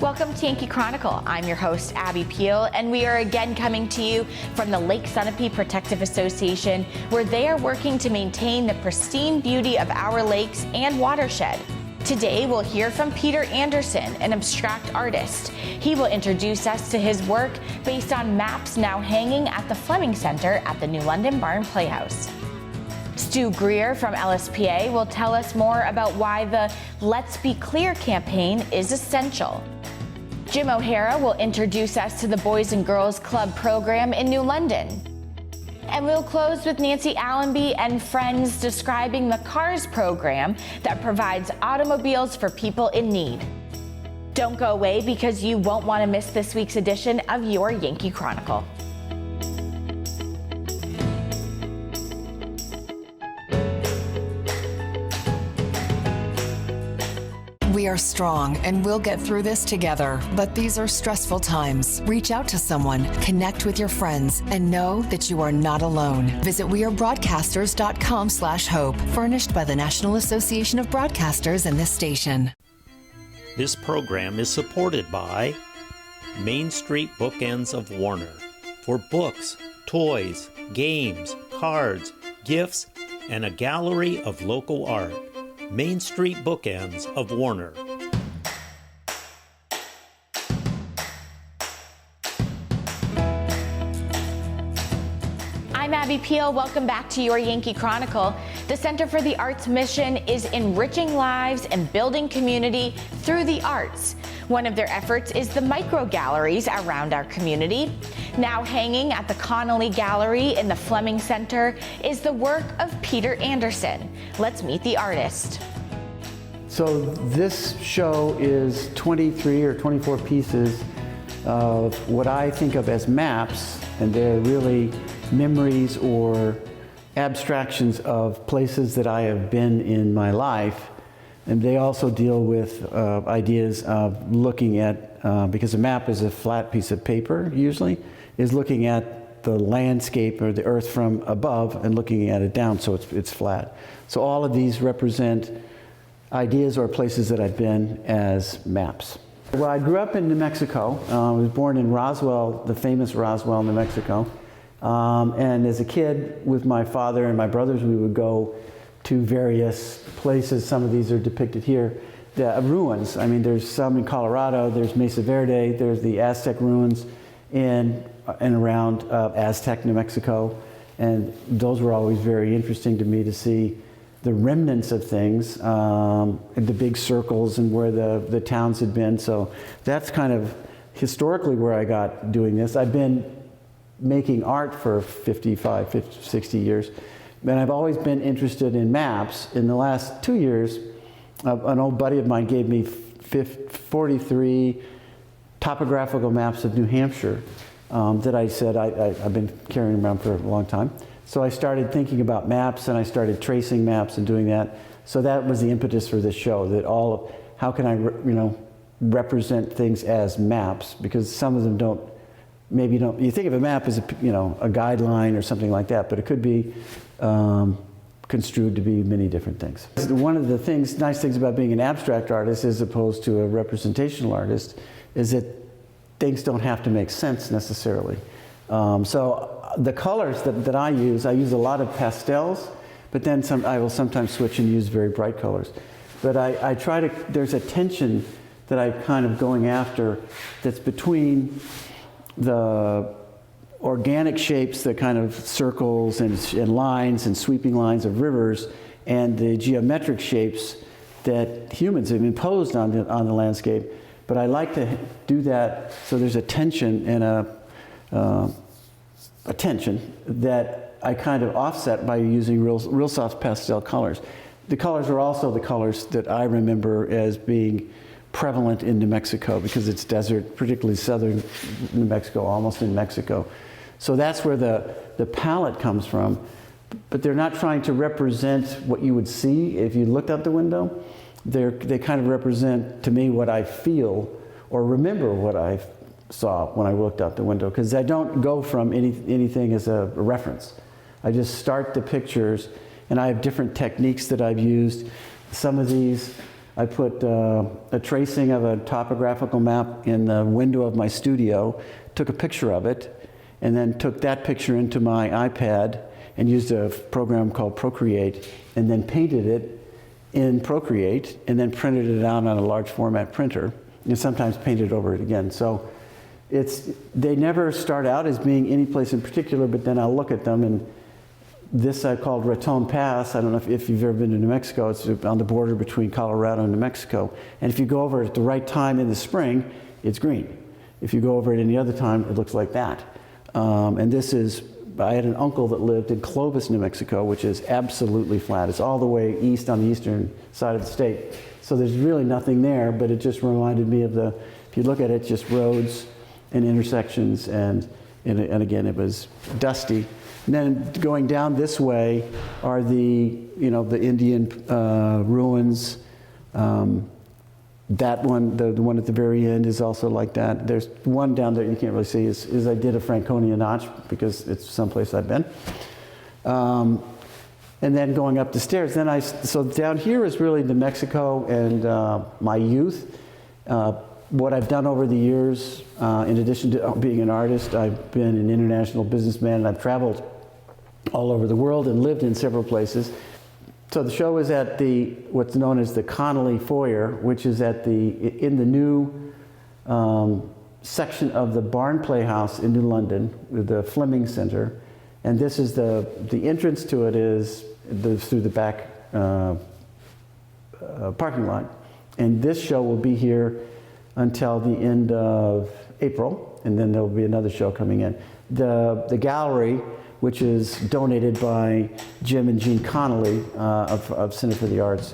Welcome to Yankee Chronicle. I'm your host, Abby Peel, and we are again coming to you from the Lake Sunapee Protective Association, where they are working to maintain the pristine beauty of our lakes and watershed. Today, we'll hear from Peter Anderson, an abstract artist. He will introduce us to his work based on maps now hanging at the Fleming Center at the New London Barn Playhouse. Stu Greer from LSPA will tell us more about why the Let's Be Clear campaign is essential. Jim O'Hara will introduce us to the Boys and Girls Club program in New London. And we'll close with Nancy Allenby and friends describing the CARS program that provides automobiles for people in need. Don't go away because you won't want to miss this week's edition of your Yankee Chronicle. We are strong and we'll get through this together, but these are stressful times. Reach out to someone, connect with your friends, and know that you are not alone. Visit wearebroadcasters.com/hope, furnished by the National Association of Broadcasters and this station. This program is supported by Main Street Bookends of Warner for books, toys, games, cards, gifts, and a gallery of local art. Main Street Bookends of Warner. I'm Abby Peel. Welcome back to your Yankee Chronicle. The Center for the Arts mission is enriching lives and building community through the arts. One of their efforts is the micro galleries around our community. Now hanging at the Connolly Gallery in the Fleming Center is the work of Peter Anderson. Let's meet the artist. So this show is 23 or 24 pieces of what I think of as maps, and they're really memories or abstractions of places that I have been in my life. And they also deal with ideas of looking at, because a map is a flat piece of paper usually, is looking at the landscape or the earth from above and looking at it down so it's flat. So all of these represent ideas or places that I've been as maps. Well, I grew up in New Mexico. I was born in Roswell, the famous Roswell, New Mexico. And as a kid with my father and my brothers, we would go to various places. Some of these are depicted here. The ruins, I mean, there's some in Colorado, there's Mesa Verde, there's the Aztec ruins in and around Aztec, New Mexico. And those were always very interesting to me to see the remnants of things, the big circles and where the towns had been. So that's kind of historically where I got doing this. I've been making art for 60 years. And I've always been interested in maps. In the last 2 years, an old buddy of mine gave me 43 topographical maps of New Hampshire that I said I've been carrying around for a long time. So I started thinking about maps and I started tracing maps and doing that. So that was the impetus for this show, that how can I represent things as maps, because some of them you think of a map as a guideline or something like that, but it could be construed to be many different things. One of the nice things about being an abstract artist as opposed to a representational artist is that things don't have to make sense necessarily. So the colors that I use a lot of pastels, but then I will sometimes switch and use very bright colors. But I try to, there's a tension that I'm kind of going after that's between the organic shapes, the kind of circles and lines and sweeping lines of rivers, and the geometric shapes that humans have imposed on the landscape. But I like to do that so there's a tension and a tension that I kind of offset by using real soft pastel colors. The colors are also the colors that I remember as being prevalent in New Mexico, because it's desert, particularly southern New Mexico, almost in Mexico. So that's where the palette comes from. But they're not trying to represent what you would see if you looked out the window. They kind of represent, to me, what I feel or remember what I saw when I looked out the window, because I don't go from anything as a reference. I just start the pictures, and I have different techniques that I've used. Some of these I put a tracing of a topographical map in the window of my studio, took a picture of it, and then took that picture into my iPad and used a program called Procreate, and then painted it in Procreate, and then printed it out on a large format printer, and sometimes painted over it again. So they never start out as being any place in particular, but then I'll look at them, and this I called Raton Pass. I don't know if you've ever been to New Mexico. It's on the border between Colorado and New Mexico. And if you go over it at the right time in the spring, it's green. If you go over it any other time, it looks like that. And this is, I had an uncle that lived in Clovis, New Mexico, which is absolutely flat. It's all the way east on the eastern side of the state. So there's really nothing there, but it just reminded me of if you look at it, just roads and intersections, and again, it was dusty. And then going down this way are the Indian ruins. That one, the one at the very end, is also like that. There's one down there you can't really see is I did a Franconia notch because it's someplace I've been. And then going up the stairs, so down here is really New Mexico and my youth. What I've done over the years, in addition to being an artist, I've been an international businessman, and I've traveled all over the world and lived in several places. So the show is at what's known as the Connolly Foyer, which is in the new section of the Barn Playhouse in New London, with the Fleming Center. And this is the entrance to it is through the back parking lot. And this show will be here until the end of April, and then there will be another show coming in. The gallery, which is donated by Jim and Jean Connolly of Center for the Arts,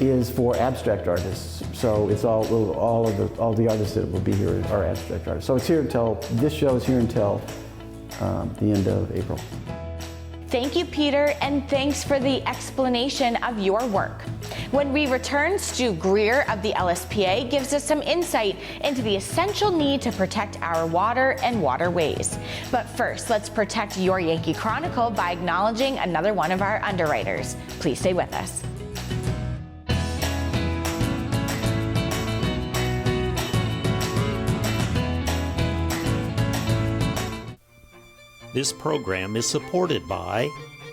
is for abstract artists. So it's all the artists that will be here are abstract artists. So it's here this show is here until the end of April. Thank you, Peter, and thanks for the explanation of your work. When we return, Stu Greer of the LSPA gives us some insight into the essential need to protect our water and waterways. But first, let's protect your Yankee Chronicle by acknowledging another one of our underwriters. Please stay with us. This program is supported by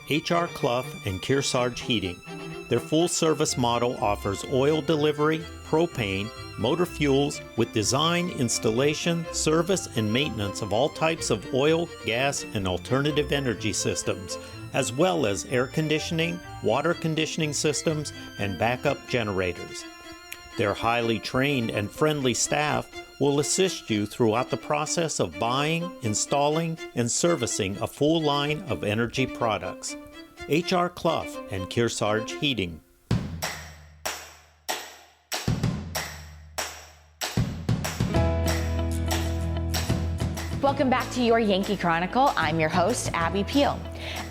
H.R. Clough and Kearsarge Heating. Their full-service model offers oil delivery, propane, motor fuels with design, installation, service, and maintenance of all types of oil, gas, and alternative energy systems, as well as air conditioning, water conditioning systems, and backup generators. Their highly trained and friendly staff will assist you throughout the process of buying, installing, and servicing a full line of energy products. H.R. Clough and Kearsarge Heating. Welcome back to your Yankee Chronicle. I'm your host, Abby Peel.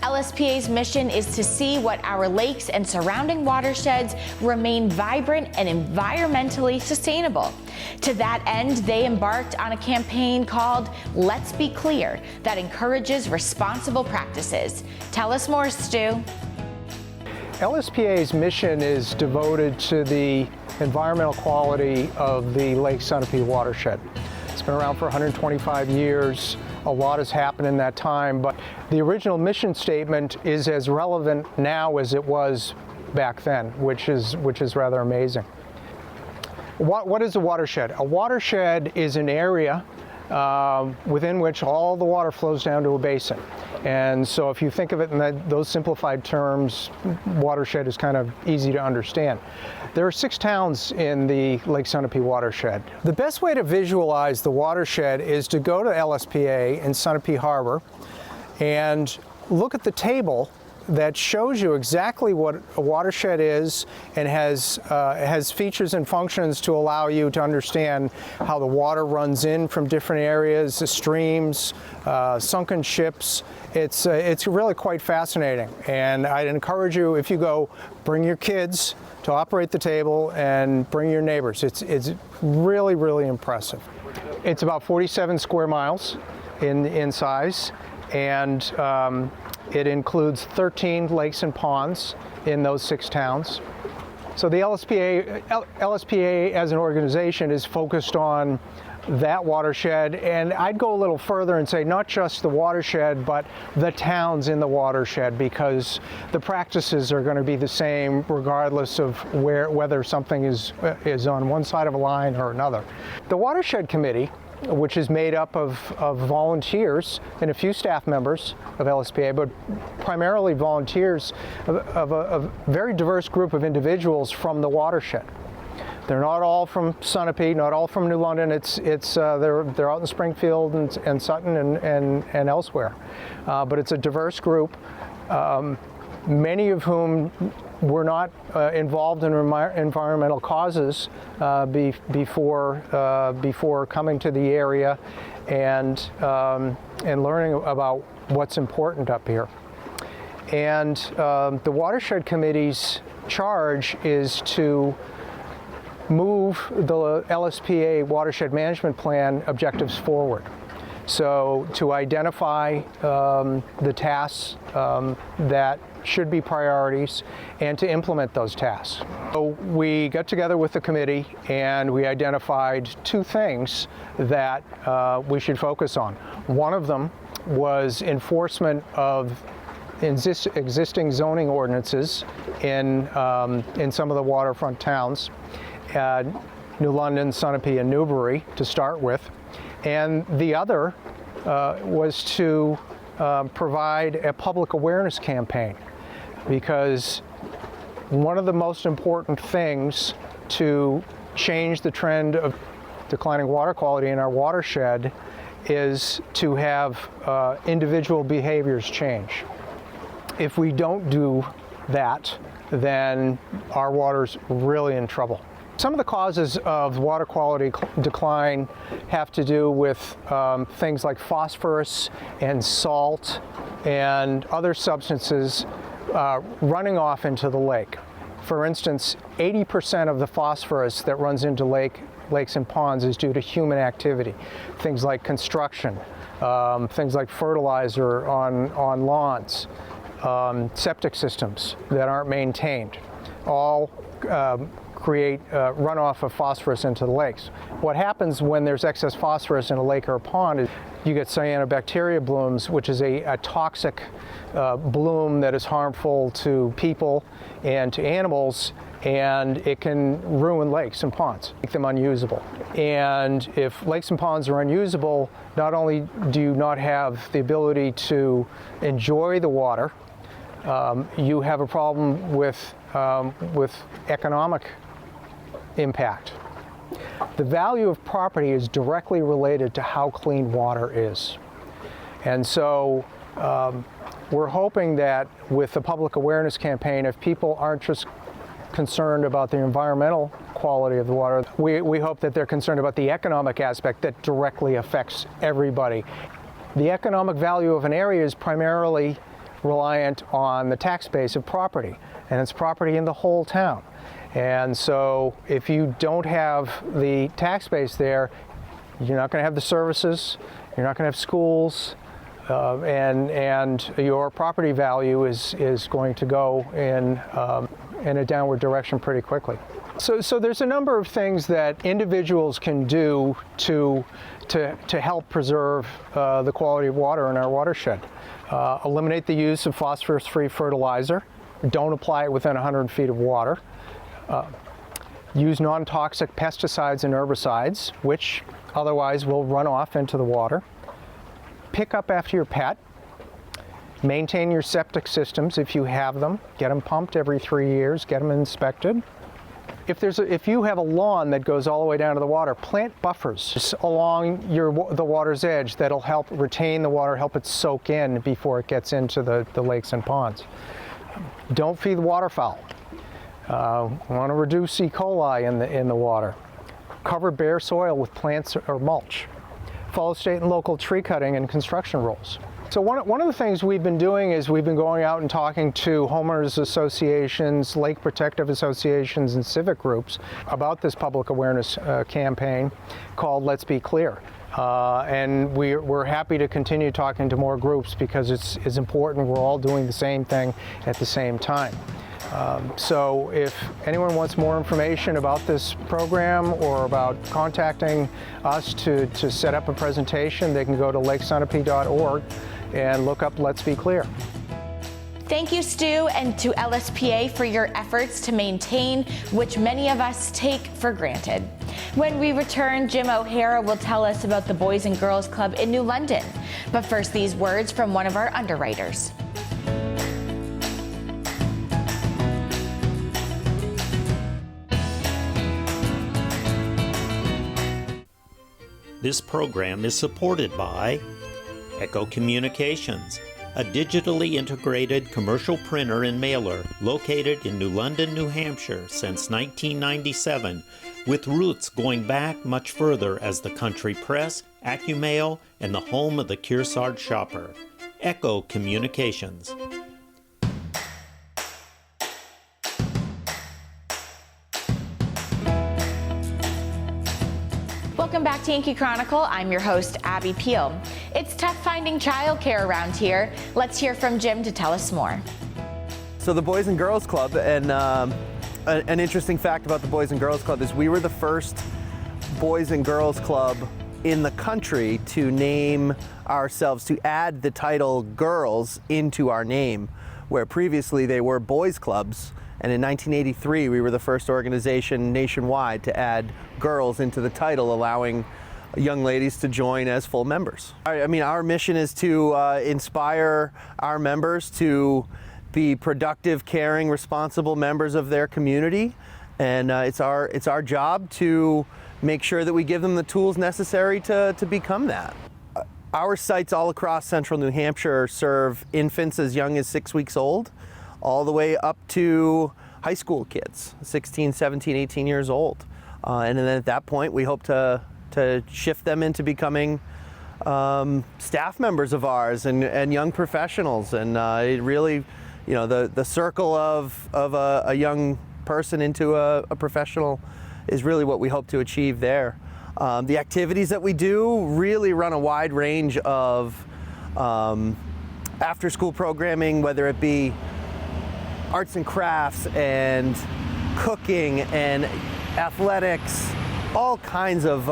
LSPA's mission is to see what our lakes and surrounding watersheds remain vibrant and environmentally sustainable. To that end, they embarked on a campaign called Let's Be Clear that encourages responsible practices. Tell us more, Stu. LSPA's mission is devoted to the environmental quality of the Lake Sunapee watershed. It's been around for 125 years. A lot has happened in that time, but the original mission statement is as relevant now as it was back then, which is rather amazing. What is a watershed? A watershed is an area within which all the water flows down to a basin. And so if you think of it in those simplified terms, watershed is kind of easy to understand. There are 6 towns in the Lake Sunapee watershed. The best way to visualize the watershed is to go to LSPA in Sunapee Harbor and look at the table that shows you exactly what a watershed is and has features and functions to allow you to understand how the water runs in from different areas, the streams, sunken ships. It's really quite fascinating, and I'd encourage you, if you go, bring your kids to operate the table and bring your neighbors. It's really, really impressive. It's about 47 square miles in size, and it includes 13 lakes and ponds in those 6 towns. So the LSPA as an organization is focused on that watershed, and I'd go a little further and say not just the watershed, but the towns in the watershed, because the practices are going to be the same regardless of whether something is on one side of a line or another. The Watershed Committee, which is made up of volunteers and a few staff members of LSPA, but primarily volunteers of a very diverse group of individuals from the watershed. They're not all from Sunapee, not all from New London. They're out in Springfield and Sutton and elsewhere, but it's a diverse group. Many of whom were not involved in environmental causes before coming to the area and learning about what's important up here. And the Watershed Committee's charge is to move the LSPA Watershed Management Plan objectives forward. So to identify the tasks that should be priorities and to implement those tasks. So we got together with the committee and we identified two things that we should focus on. One of them was enforcement of existing zoning ordinances in some of the waterfront towns, New London, Sunapee, and Newbury to start with. And the other was to provide a public awareness campaign, because one of the most important things to change the trend of declining water quality in our watershed is to have individual behaviors change. If we don't do that, then our water's really in trouble. Some of the causes of water quality decline have to do with things like phosphorus and salt and other substances running off into the lake. For instance, 80% of the phosphorus that runs into lakes and ponds is due to human activity. Things like construction, things like fertilizer on lawns, septic systems that aren't maintained, all create runoff of phosphorus into the lakes. What happens when there's excess phosphorus in a lake or a pond is you get cyanobacteria blooms, which is a toxic bloom that is harmful to people and to animals, and it can ruin lakes and ponds, make them unusable. And if lakes and ponds are unusable, not only do you not have the ability to enjoy the water, you have a problem with economic impact. The value of property is directly related to how clean water is. And so we're hoping that with the public awareness campaign, if people aren't just concerned about the environmental quality of the water, we hope that they're concerned about the economic aspect that directly affects everybody. The economic value of an area is primarily reliant on the tax base of property, and it's property in the whole town. And so if you don't have the tax base there, you're not going to have the services, you're not going to have schools, and your property value is going to go in a downward direction pretty quickly. So there's a number of things that individuals can do to help preserve the quality of water in our watershed. Eliminate the use of phosphorus-free fertilizer. Don't apply it within 100 feet of water. Use non-toxic pesticides and herbicides, which otherwise will run off into the water. Pick up after your pet. Maintain your septic systems if you have them. Get them pumped every 3 years. Get them inspected. If you have a lawn that goes all the way down to the water, plant buffers along the water's edge that'll help retain the water, help it soak in before it gets into the lakes and ponds. Don't feed the waterfowl. Want to reduce E. coli in the water. Cover bare soil with plants or mulch. Follow state and local tree cutting and construction rules. So one of the things we've been doing is we've been going out and talking to homeowners associations, lake protective associations, and civic groups about this public awareness campaign called Let's Be Clear. And we're happy to continue talking to more groups because it's important. We're all doing the same thing at the same time. So if anyone wants more information about this program or about contacting us to set up a presentation, they can go to lakesunapee.org and look up Let's Be Clear. Thank you, Stu, and to LSPA for your efforts to maintain, which many of us take for granted. When we return, Jim O'Hara will tell us about the Boys and Girls Club in New London. But first, these words from one of our underwriters. This program is supported by Echo Communications, a digitally integrated commercial printer and mailer located in New London, New Hampshire since 1997, with roots going back much further as the country press, AccuMail, and the home of the Kearsarge shopper. Echo Communications. Welcome back to Yankee Chronicle. I'm your host, Abby Peel. It's tough finding childcare around here. Let's hear from Jim to tell us more. So the Boys and Girls Club, and an interesting fact about the Boys and Girls Club is we were the first Boys and Girls Club in the country to name ourselves, to add the title girls into our name, where previously they were boys clubs. And in 1983, we were the first organization nationwide to add girls into the title, allowing young ladies to join as full members. I mean, our mission is to inspire our members to be productive, caring, responsible members of their community. And it's our job to make sure that we give them the tools necessary to become that. Our sites all across central New Hampshire serve infants as young as 6 weeks old, all the way up to high school kids, 16, 17, 18 years old. And then at that point, we hope to shift them into becoming staff members of ours and young professionals. And it really, you know, the circle of a young person into a professional is really what we hope to achieve there. The activities that we do really run a wide range of after-school programming, whether it be arts and crafts and cooking and athletics, all kinds of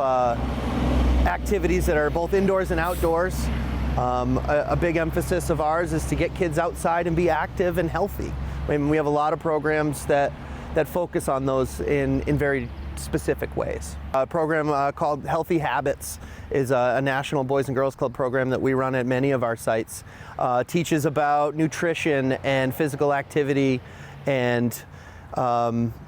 activities that are both indoors and outdoors. A big emphasis of ours is to get kids outside and be active and healthy. I mean, we have a lot of programs that focus on those in very specific ways. A program called Healthy Habits is a national Boys and Girls Club program that we run at many of our sites. Teaches about nutrition and physical activity and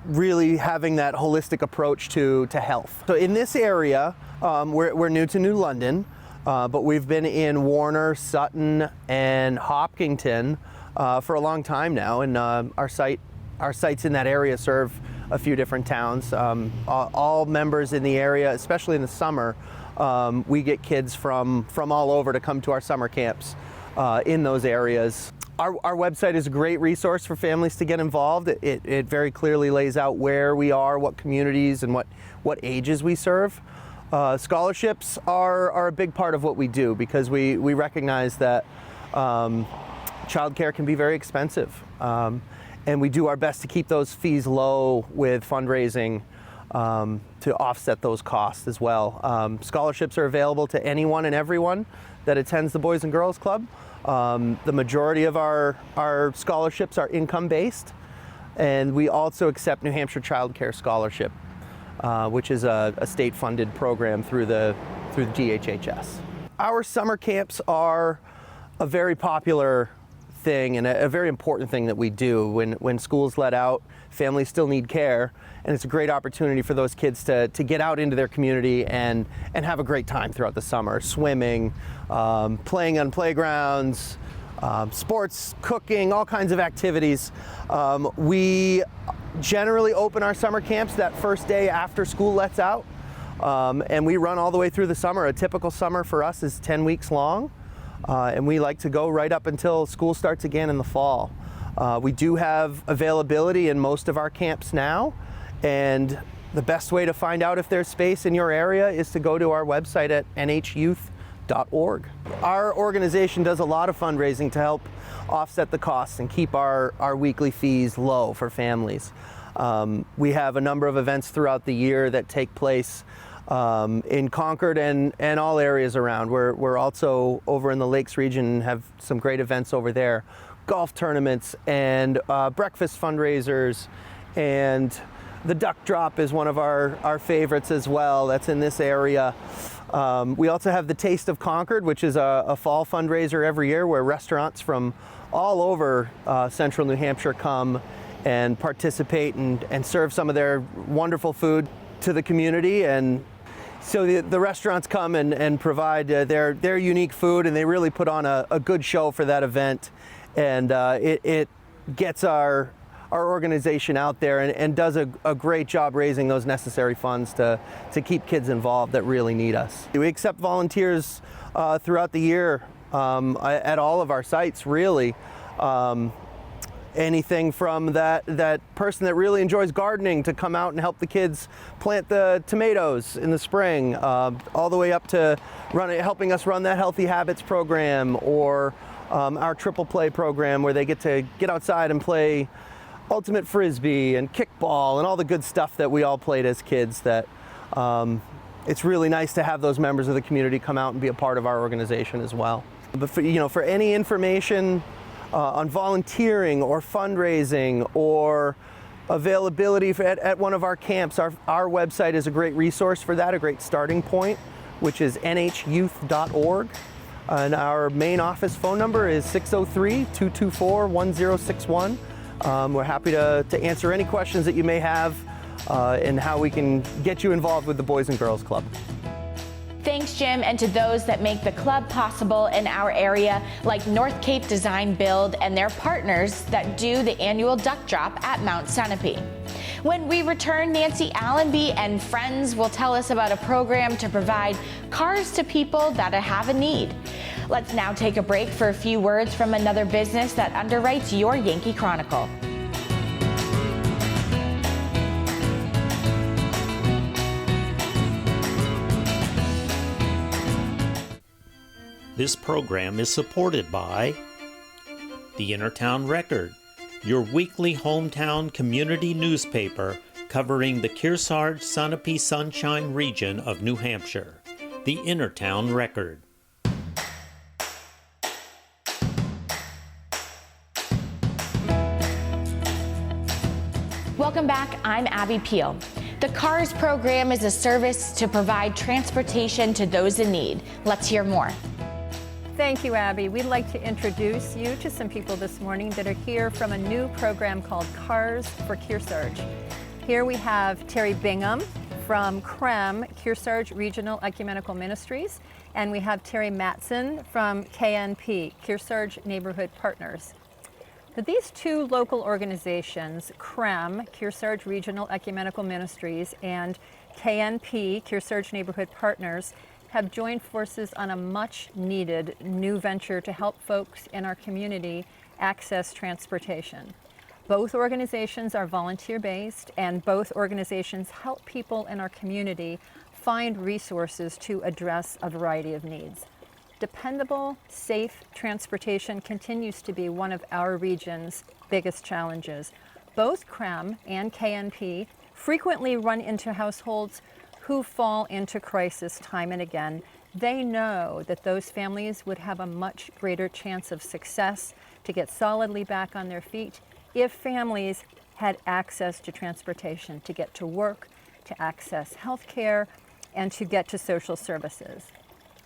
really having that holistic approach to health. So in this area, we're new to New London, but we've been in Warner, Sutton, and Hopkinton for a long time now, and our sites in that area serve a few different towns. All members in the area, especially in the summer, we get kids from all over to come to our summer camps in those areas. Our website is a great resource for families to get involved. It very clearly lays out where we are, what communities, and what ages we serve. Scholarships are a big part of what we do because we recognize that childcare can be very expensive. And we do our best to keep those fees low with fundraising to offset those costs as well. Scholarships are available to anyone and everyone that attends the Boys and Girls Club. The majority of our scholarships are income-based, and we also accept New Hampshire Child Care Scholarship, which is a state-funded program through the DHHS. Our summer camps are a very popular thing and a very important thing that we do. When schools let out, families still need care, and it's a great opportunity for those kids to get out into their community and have a great time throughout the summer, swimming, playing on playgrounds, sports, cooking, all kinds of activities. We generally open our summer camps that first day after school lets out, and we run all the way through the summer. A typical summer for us is 10 weeks long. And we like to go right up until school starts again in the fall. We do have availability in most of our camps now, and the best way to find out if there's space in your area is to go to our website at nhyouth.org. yankeeyouth.org. Our organization does a lot of fundraising to help offset the costs and keep our weekly fees low for families. We have a number of events throughout the year that take place in Concord and all areas around. We're also over in the Lakes region and have some great events over there. Golf tournaments and breakfast fundraisers, and the duck drop is one of our favorites as well. That's in this area. We also have the Taste of Concord, which is a fall fundraiser every year where restaurants from all over central New Hampshire come and participate and serve some of their wonderful food to the community. And so the restaurants come and provide their unique food, and they really put on a good show for that event. And it gets our organization out there and does a great job raising those necessary funds to keep kids involved that really need us. We accept volunteers throughout the year at all of our sites, really. Anything from that person that really enjoys gardening to come out and help the kids plant the tomatoes in the spring, all the way up to helping us run that Healthy Habits program, or our triple play program where they get to get outside and play ultimate frisbee and kickball and all the good stuff that we all played as kids. That it's really nice to have those members of the community come out and be a part of our organization as well. But for any information on volunteering or fundraising or availability at one of our camps, our website is a great resource for that, a great starting point, which is nhyouth.org. And our main office phone number is 603-224-1061. We're happy to answer any questions that you may have and how we can get you involved with the Boys and Girls Club. Thanks, Jim, and to those that make the club possible in our area, like North Cape Design Build and their partners that do the annual duck drop at Mount Sunapee. When we return, Nancy Allenby and friends will tell us about a program to provide cars to people that have a need. Let's now take a break for a few words from another business that underwrites your Yankee Chronicle. This program is supported by the Innertown Record, your weekly hometown community newspaper covering the Kearsarge Sunapee Sunshine region of New Hampshire. The Innertown Record. Welcome back. I'm Abby Peel. The CARS program is a service to provide transportation to those in need. Let's hear more. Thank you, Abby. We'd like to introduce you to some people this morning that are here from a new program called Cars for Kearsarge. Here we have Terry Bingham from CREM, Kearsarge Regional Ecumenical Ministries, and we have Terry Matson from KNP, Kearsarge Neighborhood Partners. Now, these two local organizations, CREM, Kearsarge Regional Ecumenical Ministries, and KNP, Kearsarge Neighborhood Partners, have joined forces on a much-needed new venture to help folks in our community access transportation. Both organizations are volunteer-based, and both organizations help people in our community find resources to address a variety of needs. Dependable, safe transportation continues to be one of our region's biggest challenges. Both CREM and KNP frequently run into households who fall into crisis time and again. They know that those families would have a much greater chance of success to get solidly back on their feet if families had access to transportation to get to work, to access health care, and to get to social services.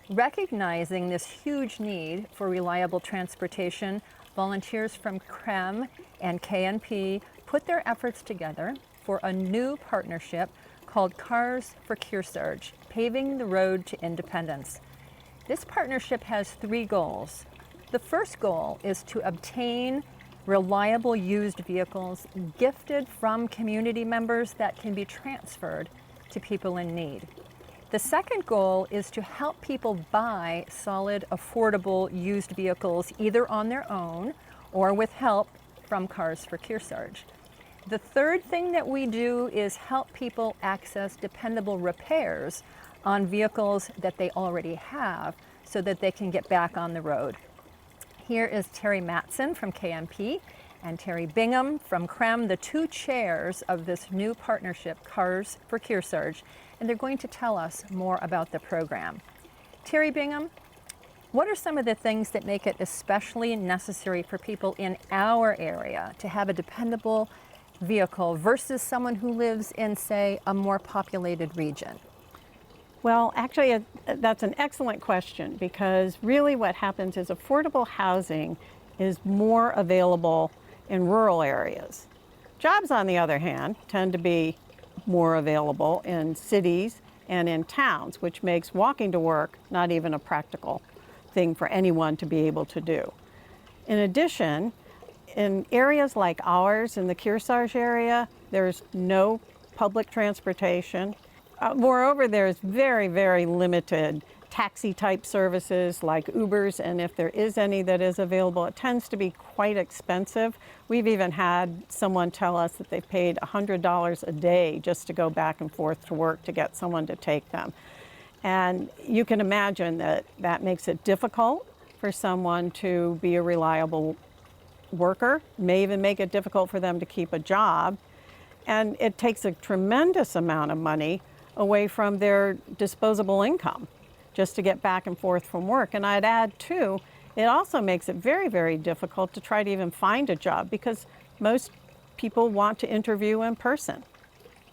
Recognizing this huge need for reliable transportation, volunteers from CREM and KNP put their efforts together for a new partnership called Cars for Kearsarge, Paving the Road to Independence. This partnership has three goals. The first goal is to obtain reliable used vehicles gifted from community members that can be transferred to people in need. The second goal is to help people buy solid, affordable used vehicles either on their own or with help from Cars for Kearsarge. The third thing that we do is help people access dependable repairs on vehicles that they already have so that they can get back on the road. Here is Terry Matson from KMP and Terry Bingham from CREM, the two chairs of this new partnership, Cars for Kearsarge, and they're going to tell us more about the program. Terry Bingham, what are some of the things that make it especially necessary for people in our area to have a dependable vehicle versus someone who lives in, say, a more populated region? Well, actually, that's an excellent question, because really what happens is affordable housing is more available in rural areas. Jobs, on the other hand, tend to be more available in cities and in towns, which makes walking to work not even a practical thing for anyone to be able to do. In addition, in areas like ours, in the Kearsarge area, there's no public transportation. Moreover, there's very, very limited taxi-type services like Ubers, and if there is any that is available, it tends to be quite expensive. We've even had someone tell us that they've paid $100 a day just to go back and forth to work to get someone to take them. And you can imagine that that makes it difficult for someone to be a reliable worker, may even make it difficult for them to keep a job, and it takes a tremendous amount of money away from their disposable income just to get back and forth from work. And I'd add too, it also makes it very, very difficult to try to even find a job, because most people want to interview in person.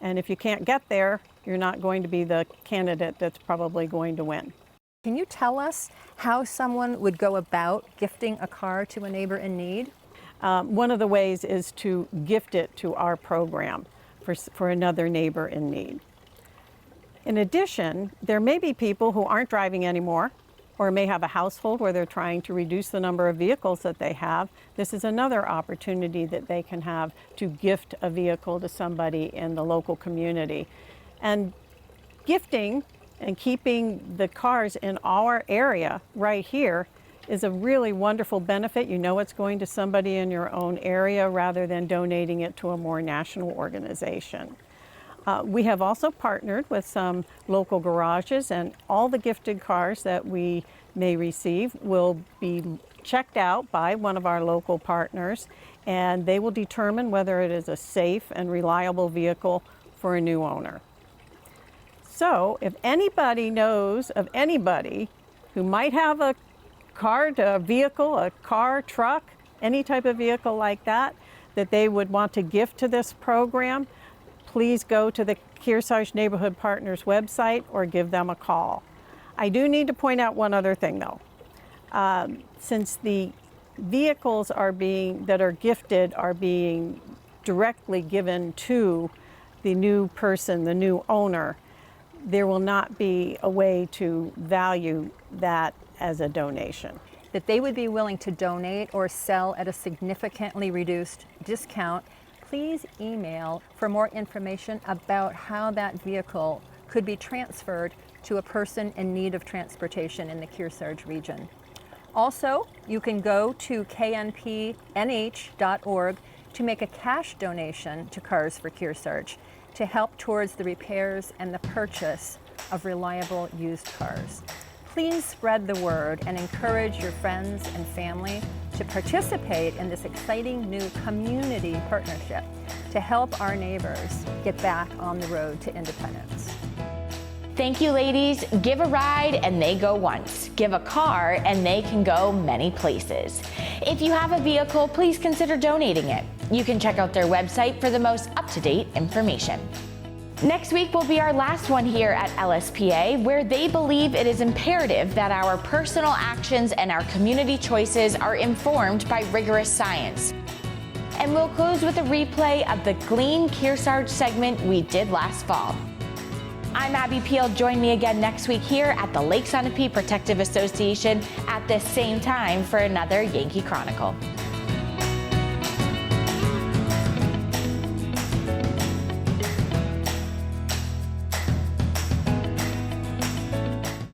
And if you can't get there, you're not going to be the candidate that's probably going to win. Can you tell us how someone would go about gifting a car to a neighbor in need? One of the ways is to gift it to our program for another neighbor in need. In addition, there may be people who aren't driving anymore, or may have a household where they're trying to reduce the number of vehicles that they have. This is another opportunity that they can have to gift a vehicle to somebody in the local community. And gifting and keeping the cars in our area right here is a really wonderful benefit. You know it's going to somebody in your own area rather than donating it to a more national organization. We have also partnered with some local garages, and all the gifted cars that we may receive will be checked out by one of our local partners, and they will determine whether it is a safe and reliable vehicle for a new owner. So if anybody knows of anybody who might have a vehicle, a car, truck, any type of vehicle like that, that they would want to gift to this program, please go to the Kearsarge Neighborhood Partners website or give them a call. I do need to point out one other thing though. Since the vehicles that are gifted are being directly given to the new person, the new owner, there will not be a way to value that as a donation. That they would be willing to donate or sell at a significantly reduced discount, please email for more information about how that vehicle could be transferred to a person in need of transportation in the Kearsarge region. Also, you can go to knpnh.org to make a cash donation to Cars for Kearsarge to help towards the repairs and the purchase of reliable used cars. Please spread the word and encourage your friends and family to participate in this exciting new community partnership to help our neighbors get back on the road to independence. Thank you, ladies. Give a ride and they go once. Give a car and they can go many places. If you have a vehicle, please consider donating it. You can check out their website for the most up-to-date information. Next week will be our last one here at LSPA, where they believe it is imperative that our personal actions and our community choices are informed by rigorous science. And we'll close with a replay of the Glean Kearsarge segment we did last fall. I'm Abby Peel. Join me again next week here at the Lake Sunapee Protective Association at the same time for another Yankee Chronicle.